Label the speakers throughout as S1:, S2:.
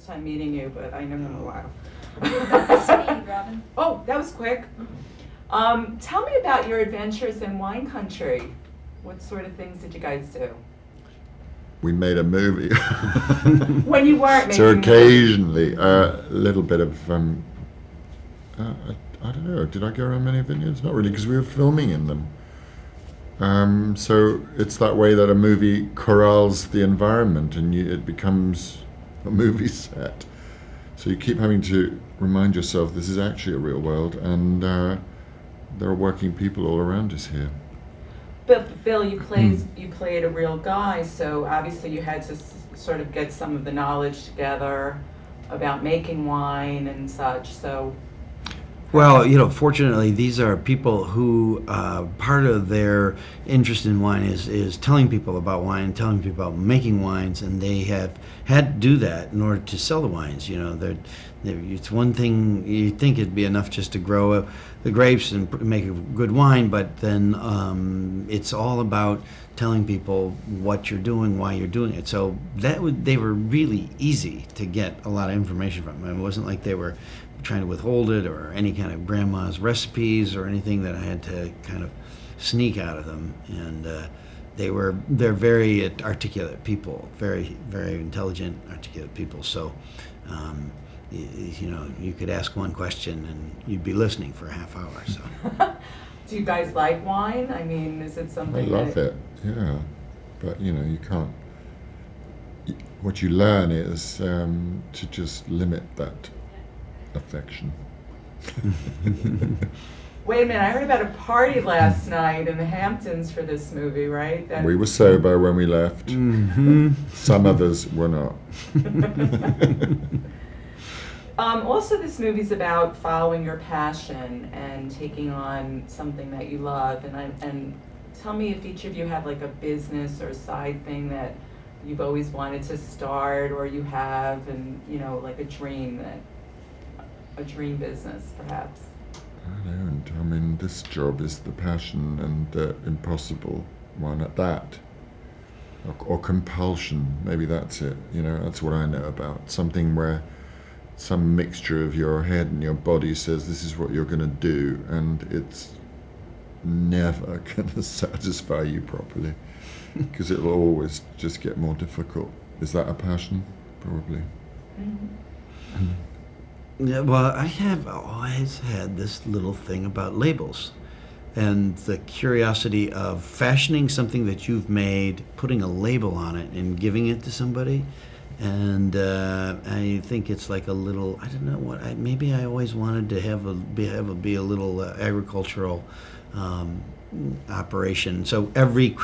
S1: first time meeting you, but I know him a while.
S2: That's me, Robin.
S1: Oh, that was quick. Tell me about your adventures in wine country. What sort of things did you guys do?
S3: We made a movie.
S1: When you weren't making
S3: So
S1: movies.
S3: occasionally, a little bit of, I don't know, did I go around many vineyards? Not really, because we were filming in them. So it's that way that a movie corrals the environment and it becomes a movie set. So you keep having to remind yourself this is actually a real world, and there are working people all around us here.
S1: But Bill, you played a real guy, so obviously you had to sort of get some of the knowledge together about making wine and such. So,
S4: well, you know, fortunately, these are people who part of their interest in wine is telling people about wine, telling people about making wines, and they have had to do that in order to sell the wines. You know, it's one thing, you think it'd be enough just to grow the grapes and make a good wine, but then it's all about telling people what you're doing, why you're doing it. So they were really easy to get a lot of information from. It wasn't like they were trying to withhold it or any kind of grandma's recipes or anything that I had to kind of sneak out of them. And they're very articulate people, very, very intelligent, articulate people. So, you know, you could ask one question and you'd be listening for a half hour. So,
S1: do you guys like wine? I mean, is it something?
S3: I love it, yeah. But you know, you can't. What you learn is to just limit that affection.
S1: Wait a minute, I heard about a party last night in the Hamptons for this movie, right?
S3: We were sober when we left.
S4: mm-hmm.
S3: Some others were not.
S1: Also, this movie's about following your passion and taking on something that you love. And tell me if each of you have like a business or a side thing that you've always wanted to start, or you have, and you know, like a dream business, perhaps.
S3: I don't. I mean, this job is the passion and the impossible one at that. Or compulsion, maybe that's it. You know, that's what I know about. Something where some mixture of your head and your body says this is what you're going to do, and it's never going to satisfy you properly, because it'll always just get more difficult. Is that a passion? Probably.
S1: Mm-hmm.
S4: Yeah, well, I have always had this little thing about labels and the curiosity of fashioning something that you've made, putting a label on it and giving it to somebody. And I think it's like a little, I don't know what, maybe I always wanted to be a little agricultural operation. So every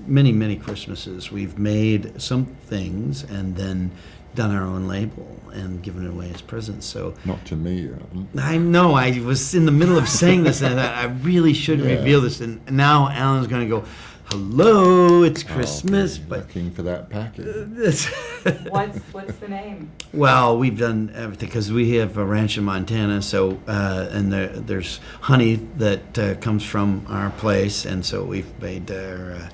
S4: many Christmases, we've made some things and then done our own label and given it away as presents. So
S3: Not to me, you haven't.
S4: I know, I was in the middle of saying this and I really shouldn't reveal this, and now Alan's going to go, hello, it's Christmas,
S3: Okay,
S4: but
S3: looking for that package.
S1: What's the name?
S4: well, we've done everything because we have a ranch in Montana, so and there's honey that comes from our place, and so we've made our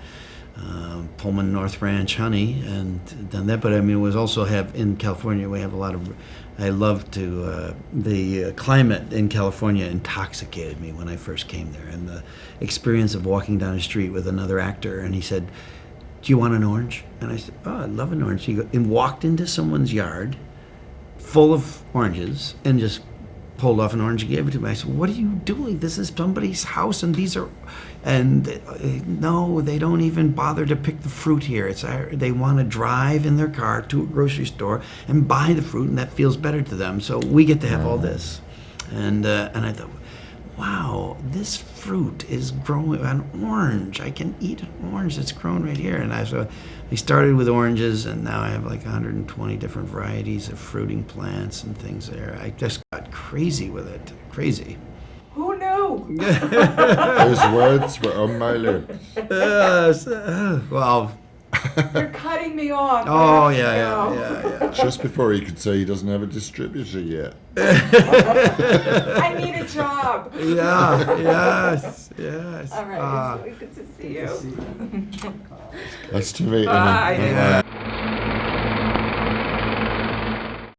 S4: Pullman North Ranch honey and done that. But I mean, we also have in California, we have a lot of. I love to the climate in California intoxicated me when I first came there, and the experience of walking down the street with another actor, and he said, "Do you want an orange?" And I said, "Oh, I'd love an orange." And walked into someone's yard full of oranges and just pulled off an orange and gave it to me. I said, "What are you doing? This is somebody's house, and these are," and no, they don't even bother to pick the fruit here. They want to drive in their car to a grocery store and buy the fruit, and that feels better to them. So we get to have all this, and I thought, wow, this fruit is growing, an orange. I can eat an orange that's grown right here. And I started with oranges, and now I have like 120 different varieties of fruiting plants and things there. I just got crazy with it, crazy.
S1: Who knew?
S3: Those words were on my lips.
S4: Well,
S1: You're cutting me off.
S4: oh
S1: I have to
S4: yeah.
S1: go.
S3: Just before he could say he doesn't have a distributor yet.
S1: I need a job.
S4: Yeah, yes.
S1: All right, it's really good to see you.
S3: Nice to meet you.
S1: Bye.
S4: Yeah.